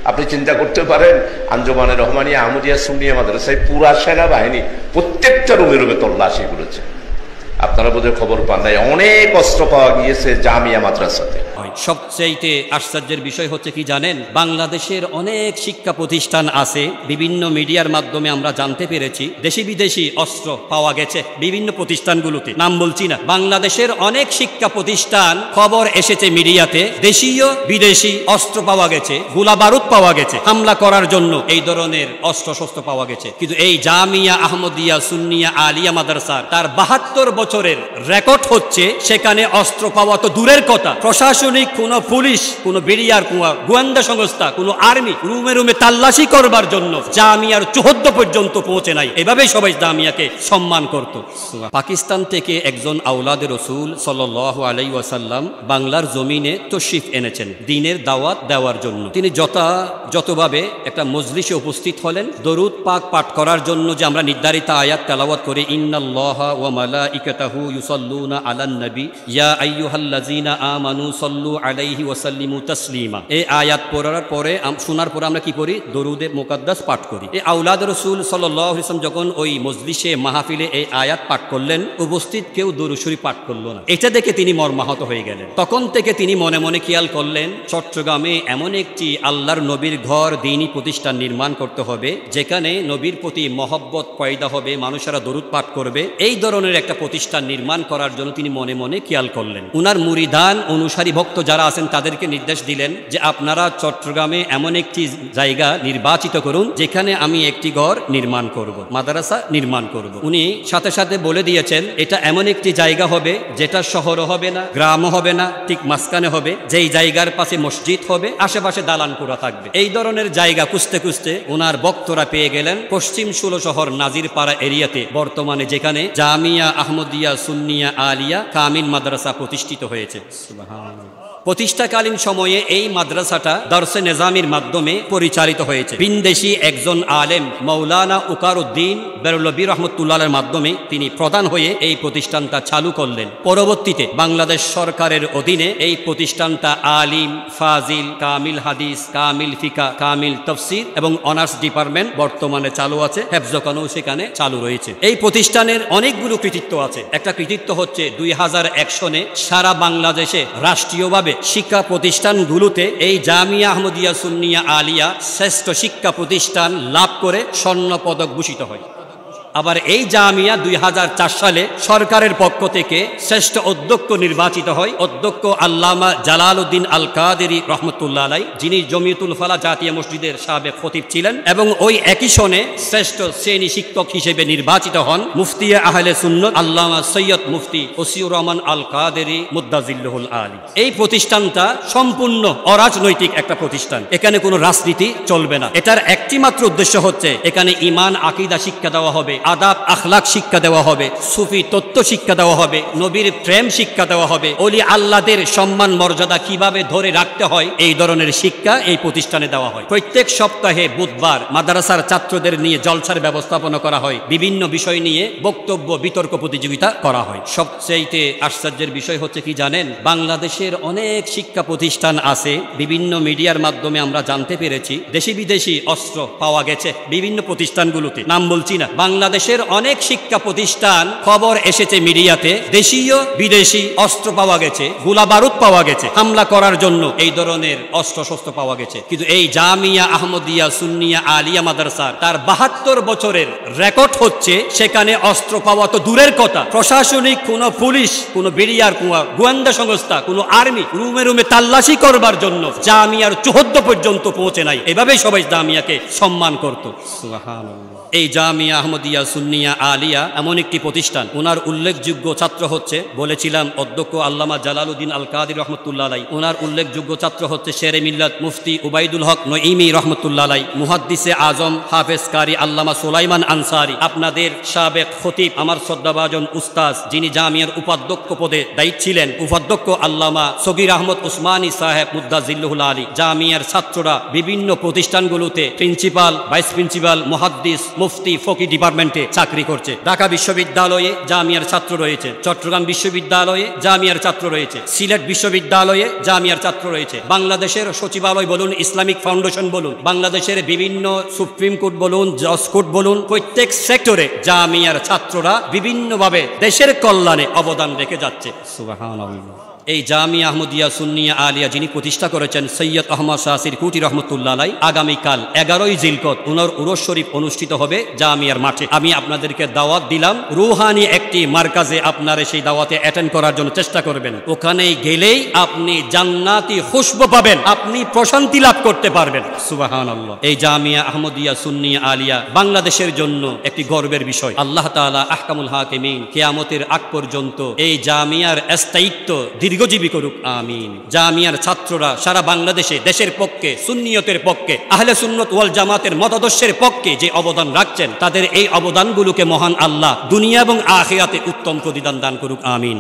আপনি চিন্তা করতে পারেন আঞ্জুমানে রহমানিয়া আহমদিয়া সুন্নিয়া মাদ্রাসায় পুরা সেনাবাহিনী প্রত্যেকটা রুমে রুমে তল্লাশি করেছে। আপনারা বোধহয় খবর পান নাই, অনেক অস্ত্র পাওয়া গিয়েছে জামিয়া মাদ্রাসাতে। সবচেয়ে আশ্চর্যের বিষয় হচ্ছে কি জানেন, বাংলাদেশের অনেক শিক্ষা প্রতিষ্ঠান আছে, বিভিন্ন মিডিয়ার মাধ্যমে আমরা জানতে পেরেছি দেশি বিদেশি অস্ত্র পাওয়া গেছে বিভিন্ন প্রতিষ্ঠানগুলোতে, নাম বলছি না। বাংলাদেশের অনেক শিক্ষা প্রতিষ্ঠান খবর এসেছে মিডিয়াতে, দেশীয় বিদেশি অস্ত্র পাওয়া গেছে, গোলা বারুদ পাওয়া গেছে, হামলা করার জন্য এই ধরনের অস্ত্র শস্ত্র পাওয়া গেছে। কিন্তু এই জামিয়া আহমদিয়া সুন্নিয়া আলিয়া মাদ্রাসার তার 72 বছরের রেকর্ড হচ্ছে, সেখানে অস্ত্র পাওয়া তো দূরের কথা, প্রশাসনিক কোন পুলিশ, কোন বিডিআর, কোন গোয়েন্দা সংস্থা, কোন আর্মি রুমে রুমে তাল্লাশি করবার জন্য জামিয়ার 14 পর্যন্ত পৌঁছে নাই। এভাবেই সবাই জামিয়াকে সম্মান করত। পাকিস্তান থেকে একজন আওলাদে রসুল সাল্লাল্লাহু আলাইহি ওয়াসাল্লাম বাংলার জমিনে তশরিফ এনেছেন দ্বীনের দাওয়াত দেওয়ার জন্য। তিনি যতভাবে একটা মজলিসে উপস্থিত হলেন, দরুদ পাক পাঠ করার জন্য যে আমরা নির্ধারিত আয়াত তেলাওয়াত করি, ইন্নাল্লাহা ওয়া মালাইকাতাহু ইউসাল্লুনা আলান নবী ইয়া আইয়ুহাল্লাযীনা আমানু সাল্লু আলাইহি ওয়া সাল্লিমু তাসলিমা। এই আয়াত পড়ার পরে শোনার পরে আমরা কি করি? দরুদে মুকাদ্দাস পাঠ করি। এই আওলাদ রাসূল সাল্লাল্লাহু আলাইহি ওয়াসাল্লাম যখন ওই মজলিসে মাহফিলে এই আয়াত পাঠ করলেন, উপস্থিত কেউ দরুদ শরীফ পাঠ করলো না। এটা দেখে তিনি মর্মাহত হয়ে গেলেন। তখন থেকে তিনি মনে মনে খেয়াল করলেন, চট্টগ্রামে এমন একটি আল্লাহর নবীর ঘর, দ্বীনি প্রতিষ্ঠান নির্মাণ করতে হবে, যেখানে নবীর প্রতি মহব্বত পয়দা হবে, মানুষেরা দরুদ পাঠ করবে। এই ধরনের একটা প্রতিষ্ঠান নির্মাণ করার জন্য তিনি মনে মনে খেয়াল করলেন। উনার মুরিদান, অনুসারী ভক্ত যারা আছেন তাদেরকে নির্দেশ দিলেন যে আপনারা চট্টগ্রামে এমন একটি জায়গা নির্বাচিত করুন, যেখানে আমি একটি ঘর নির্মাণ করব, মাদ্রাসা নির্মাণ করব। উনি সাথে সাথে বলে দিয়েছেন, এটা এমন একটি জায়গা হবে যেটা শহরও হবে না, গ্রামও হবে না, ঠিক মাঝখানে হবে, যেই জায়গার পাশে মসজিদ হবে, আশেপাশে দালানপুরা থাকবে। এই ধরনের জায়গা খুঁজতে খুঁজতে ওনার ভক্তরা পেয়ে গেলেন পশ্চিম 16 শহর নাজিরপাড়া এরিয়াতে, বর্তমানে যেখানে জামিয়া আহমদিয়া সুন্নিয়া আলিয়া কামিল মাদ্রাসা প্রতিষ্ঠিত হয়েছে। সুবহানাল্লাহ। প্রতিষ্ঠাকালীন সময়ে এই মাদ্রাসাটা দরসে নিজামির মাধ্যমে পরিচালিত হয়েছে। বিনদেশি একজন আলেম মৌলানা উকারউদ্দিন বেরলভী রহমতুল্লাহের মাধ্যমে তিনি প্রধান হয়ে এই প্রতিষ্ঠানটা চালু করলেন। পরবর্তীতে বাংলাদেশ সরকারের অধীনে এই প্রতিষ্ঠানটা আলিম, ফাজিল, কামিল হাদিস, কামিল ফিকা, কামিল তফসির এবং অনার্স ডিপার্টমেন্ট বর্তমানে চালু আছে। হেফজখানাও সেখানে চালু রয়েছে। এই প্রতিষ্ঠানের অনেকগুলো কৃতিত্ব আছে। একটা কৃতিত্ব হচ্ছে 2001 সনে সারা বাংলাদেশে রাষ্ট্রীয়ভাবে শিক্ষা প্রতিষ্ঠানগুলোতে এই জামিয়া আহমদিয়া সুন্নিয়া আলিয়া শ্রেষ্ঠ শিক্ষা প্রতিষ্ঠান লাভ করে স্বর্ণ পদক ভূষিত হয়। আবার এই জামিয়া 2004 সালে সরকারের পক্ষ থেকে শ্রেষ্ঠ অধ্যক্ষ নির্বাচিত হয়। অধ্যক্ষ আল্লামা জালালউদ্দিন আল কাদেরী রহমতুল্লাহ আলাইহি, যিনি জমিয়তুল ফালাহ জাতীয় মসজিদের সাবেক খতিব ছিলেন, এবং ওই একই সনে শ্রেষ্ঠ শ্রেণী শিক্ষক হিসেবে নির্বাচিত হন মুফতি আহলে সুন্নাত আল্লামা সৈয়দ মুফতি ওসিউর রহমান আল কাদেরী মুদ্দাজিল্লুহুল আলী। এই প্রতিষ্ঠানটা সম্পূর্ণ অরাজনৈতিক একটা প্রতিষ্ঠান। এখানে কোনো রাজনীতি চলবে না। এটার একটি মাত্র উদ্দেশ্য হচ্ছে এখানে ঈমান আকীদা শিক্ষা দেওয়া হবে, আদাব আখলাক শিক্ষা দেওয়া হবে, সুফি তত্ত্ব শিক্ষা দেওয়া হবে, নবীর প্রেম শিক্ষা দেওয়া হবে, ওলি আল্লাহদের সম্মান মর্যাদা কিভাবে ধরে রাখতে হয়, এই ধরনের শিক্ষা এই প্রতিষ্ঠানে দেওয়া হয়। প্রত্যেক সপ্তাহে বুধবার মাদ্রাসার ছাত্রদের নিয়ে জলসার ব্যবস্থাপনা করা হয়। বিভিন্ন বিষয় নিয়ে বক্তব্য বিতর্ক প্রতিযোগিতা করা হয়। সবচেয়ে আশ্চর্যের বিষয় হচ্ছে কি জানেন, বাংলাদেশের অনেক শিক্ষা প্রতিষ্ঠান আছে, বিভিন্ন মিডিয়ার মাধ্যমে আমরা জানতে পেরেছি দেশি বিদেশি অস্ত্র পাওয়া গেছে বিভিন্ন প্রতিষ্ঠানগুলোতে, নাম বলছি না। বাংলাদেশের অনেক শিক্ষা প্রতিষ্ঠান খবর এসেছে মিডিয়াতে, দেশীয় বিদেশি অস্ত্র পাওয়া গেছে, গোলা বারুদ পাওয়া গেছে, হামলা করার জন্য এই ধরনের অস্ত্র শস্ত্র পাওয়া গেছে। কিন্তু এই জামিয়া আহমদিয়া সুন্নিয়া আলিয়া মাদ্রাসার তার 72 বছরের রেকর্ড হচ্ছে, সেখানে অস্ত্র পাওয়া তো দূরের কথা, প্রশাসনিক কোন পুলিশ, কোন বিডিআর, কোন গোয়েন্দা সংস্থা, কোন আর্মি রুমে রুমে তাল্লাশি করবার জন্য জামিয়ার 14 পর্যন্ত পৌঁছে নাই। এভাবেই সবাই জামিয়াকে সম্মান করত। সুবহানাল্লাহ। এই জামিয়া আহমদিয়া সুন্নিয়া আলিয়া এমন একটি প্রতিষ্ঠান, ওনার উল্লেখযোগ্য ছাত্র হচ্ছে, বলেছিলাম অধ্যক্ষ আল্লামা জালালউদ্দিন আল কাদেরী রহমতুল্লাহ আলাইহি। ওনার উল্লেখযোগ্য ছাত্র হচ্ছে শেরে মিল্লাত মুফতি উবাইদুল হক নঈমি রহমতুল্লাহ আলাইহি, মুহাদ্দিসে আজম হাফেজ কারি আল্লামা সুলাইমান আনসারী, আপনাদের সাবেক খতিব আমার শ্রদ্ধাভাজন উস্তাদ, যিনি জামিয়ার উপাধ্যক্ষ পদে দায়িত্ব ছিলেন, উপাধ্যক্ষ আল্লামা সগীর আহমদ উসমানী সাহেব মুদ্দাজিল্লুহুল আলী। জামিয়ার ছাত্ররা বিভিন্ন প্রতিষ্ঠানগুলোতে প্রিন্সিপাল, ভাইস প্রিন্সিপাল, মুহাদ্দিস, মুফতি, ফকি ডিপার্টমেন্ট ডিপার্টমেন্টে চাকরি করছে। ঢাকা বিশ্ববিদ্যালয়ে জামিয়ার ছাত্র রয়েছে, চট্টগ্রাম বিশ্ববিদ্যালয়ে জামিয়ার ছাত্র রয়েছে, সিলেট বিশ্ববিদ্যালয়ে জামিয়ার ছাত্র রয়েছে, বাংলাদেশের সচিবালয় বলুন, ইসলামিক ফাউন্ডেশন বলুন, বাংলাদেশের বিভিন্ন সুপ্রিম কোর্ট বলুন, জজ কোর্ট বলুন, প্রত্যেক সেক্টরে জামিয়ার ছাত্ররা বিভিন্নভাবে দেশের কল্যাণে অবদান রেখে যাচ্ছে। সুবহানাল্লাহ। এই জামিয়া আহমদিয়া সুন্নিয়া আলিয়া যিনি প্রতিষ্ঠা করেছেন সৈয়দ আহমদ শাহ সিরকুটি রহমতুল্লাহ আলাই, আগামীকাল 11ই জিলকত ওনার উরস শরীফ অনুষ্ঠিত হবে জামিয়ার মাঠে। আমি আপনাদেরকে দাওয়াত দিলাম, রুহানি একটি মার্কাজে আপনারা সেই দাওয়াতে অ্যাটেন্ড করার জন্য চেষ্টা করবেন। ওখানে গেলেই আপনি জান্নাতি খুশবু পাবেন, আপনি প্রশান্তি লাভ করতে পারবেন। সুবহানাল্লাহ। এই জামিয়া আহমদিয়া সুন্নিয়া আলিয়া বাংলাদেশের জন্য একটি গর্বের বিষয়। আল্লাহ তাআলা আহকামুল হাকিমিন কিয়ামতের আগ পর্যন্ত এই জামিয়ার স্থায়িত্ব দীর্ঘজীবী করুক, আমিন। জামিয়ার ছাত্ররা সারা বাংলাদেশে দেশের পক্ষে, সুন্নিয়তের পক্ষে, আহলে সুন্নত ওয়াল জামাতের মতাদর্শের পক্ষে যে অবদান রাখছেন, তাদের এই অবদানগুলোকে মহান আল্লাহ দুনিয়া এবং আখিরাতে উত্তম প্রতিদান দান করুক, আমিন।